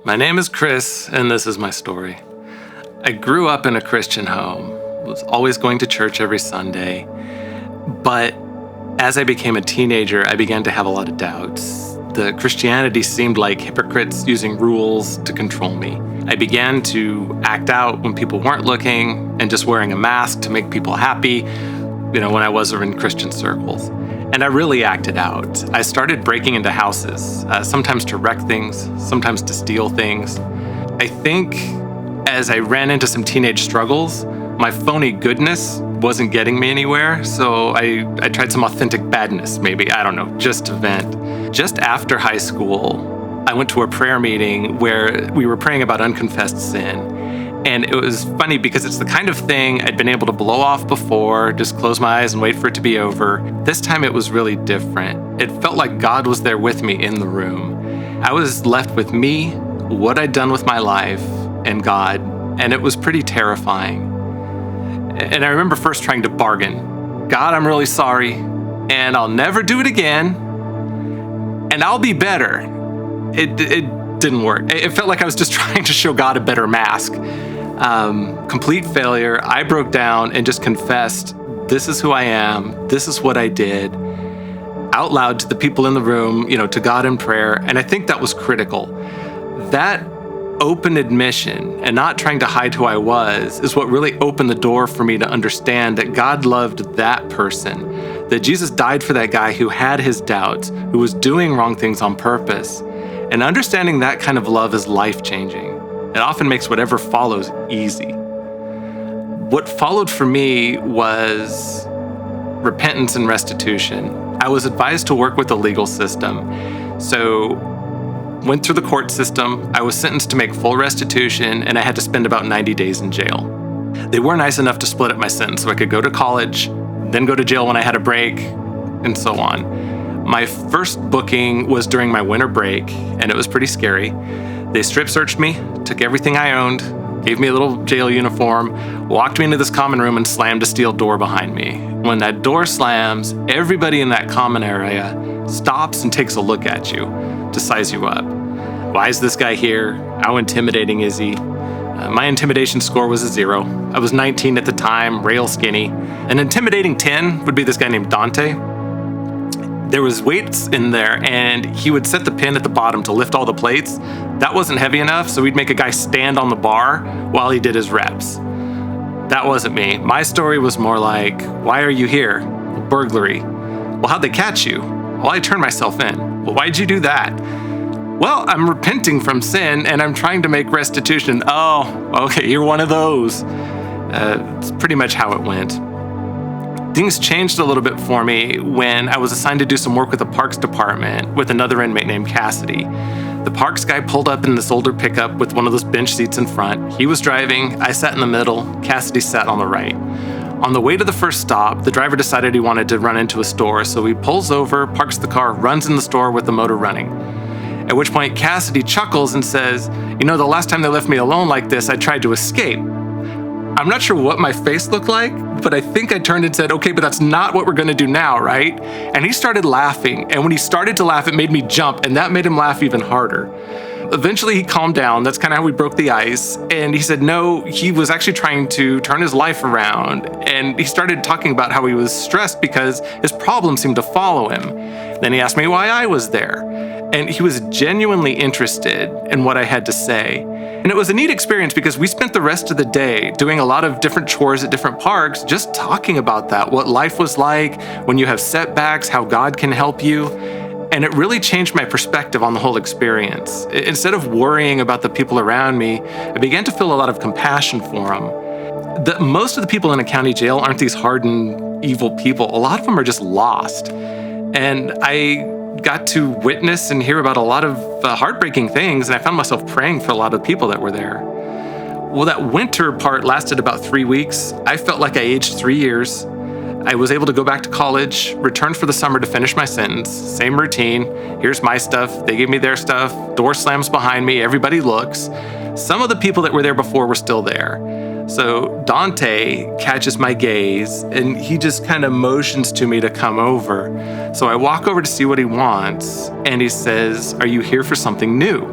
My name is Chris, and this is my story. I grew up in a Christian home, was always going to church every Sunday, but as I became a teenager, I began to have a lot of doubts. The Christianity seemed like hypocrites using rules to control me. I began to act out when people weren't looking and just wearing a mask to make people happy, when I was in Christian circles. And I really acted out. I started breaking into houses, sometimes to wreck things, sometimes to steal things. I think as I ran into some teenage struggles, my phony goodness wasn't getting me anywhere, so I tried some authentic badness, maybe, I don't know, just to vent. Just after high school, I went to a prayer meeting where we were praying about unconfessed sin. And it was funny because it's the kind of thing I'd been able to blow off before, just close my eyes and wait for it to be over. This time it was really different. It felt like God was there with me in the room. I was left with me, what I'd done with my life, and God, and it was pretty terrifying. And I remember first trying to bargain. God, I'm really sorry, and I'll never do it again, and I'll be better. It didn't work. It felt like I was just trying to show God a better mask. Complete failure. I broke down and just confessed, this is who I am, this is what I did, out loud to the people in the room, to God in prayer. And I think that was critical. That open admission and not trying to hide who I was is what really opened the door for me to understand that God loved that person, that Jesus died for that guy who had his doubts, who was doing wrong things on purpose. And understanding that kind of love is life-changing. It often makes whatever follows easy. What followed for me was repentance and restitution. I was advised to work with the legal system. So went through the court system. I was sentenced to make full restitution, and I had to spend about 90 days in jail. They were nice enough to split up my sentence so I could go to college, then go to jail when I had a break, and so on. My first booking was during my winter break, and it was pretty scary. They strip searched me, took everything I owned, gave me a little jail uniform, walked me into this common room and slammed a steel door behind me. When that door slams, everybody in that common area stops and takes a look at you to size you up. Why is this guy here? How intimidating is he? My intimidation score was a 0. I was 19 at the time, rail skinny. An intimidating 10 would be this guy named Dante. There was weights in there, and he would set the pin at the bottom to lift all the plates. That wasn't heavy enough, so we'd make a guy stand on the bar while he did his reps. That wasn't me. My story was more like, why are you here? Burglary. Well, how'd they catch you? Well, I turned myself in. Well, why'd you do that? Well, I'm repenting from sin, and I'm trying to make restitution. Oh, okay, you're one of those. It's pretty much how it went. Things changed a little bit for me when I was assigned to do some work with the parks department with another inmate named Cassidy. The parks guy pulled up in this older pickup with one of those bench seats in front. He was driving, I sat in the middle, Cassidy sat on the right. On the way to the first stop, the driver decided he wanted to run into a store, so he pulls over, parks the car, runs in the store with the motor running. At which point Cassidy chuckles and says, the last time they left me alone like this, I tried to escape. I'm not sure what my face looked like, but I think I turned and said, okay, but that's not what we're gonna do now, right? And he started laughing, and when he started to laugh, it made me jump, and that made him laugh even harder. Eventually he calmed down, that's kind of how we broke the ice, and he said no, he was actually trying to turn his life around, and he started talking about how he was stressed because his problem seemed to follow him. Then he asked me why I was there, and he was genuinely interested in what I had to say. And it was a neat experience because we spent the rest of the day doing a lot of different chores at different parks, just talking about that, what life was like when you have setbacks, how God can help you. And it really changed my perspective on the whole experience. Instead of worrying about the people around me, I began to feel a lot of compassion for them. Most of the people in a county jail aren't these hardened, evil people. A lot of them are just lost. And I got to witness and hear about a lot of heartbreaking things, and I found myself praying for a lot of people that were there. Well, that winter part lasted about 3 weeks. I felt like I aged 3 years. I was able to go back to college, returned for the summer to finish my sentence. Same routine. Here's my stuff. They gave me their stuff. Door slams behind me. Everybody looks. Some of the people that were there before were still there. So Dante catches my gaze, and he just kind of motions to me to come over. So I walk over to see what he wants, and he says, "Are you here for something new?"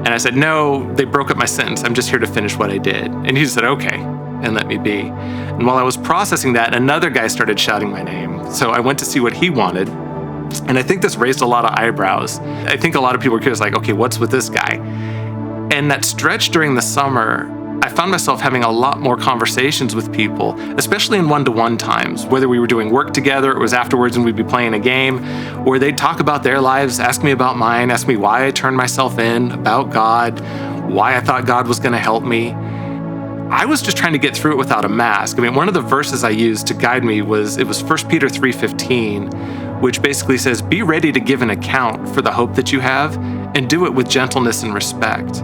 And I said, no, they broke up my sentence. I'm just here to finish what I did. And he just said, okay, and let me be. And while I was processing that, another guy started shouting my name. So I went to see what he wanted. And I think this raised a lot of eyebrows. I think a lot of people were curious, like, okay, what's with this guy? And that stretch during the summer, I found myself having a lot more conversations with people, especially in one-to-one times, whether we were doing work together, it was afterwards and we'd be playing a game, where they'd talk about their lives, ask me about mine, ask me why I turned myself in, about God, why I thought God was gonna help me. I was just trying to get through it without a mask. I mean, one of the verses I used to guide me was 1 Peter 3:15, which basically says, be ready to give an account for the hope that you have and do it with gentleness and respect.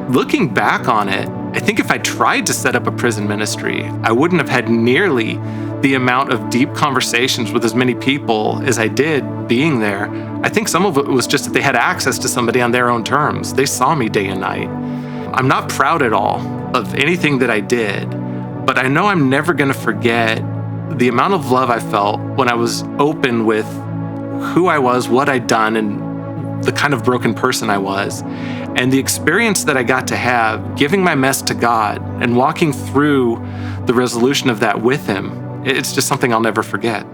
Looking back on it, I think if I tried to set up a prison ministry, I wouldn't have had nearly the amount of deep conversations with as many people as I did being there. I think some of it was just that they had access to somebody on their own terms. They saw me day and night. I'm not proud at all of anything that I did, but I know I'm never going to forget the amount of love I felt when I was open with who I was, what I'd done, and the kind of broken person I was. And the experience that I got to have giving my mess to God and walking through the resolution of that with Him, it's just something I'll never forget.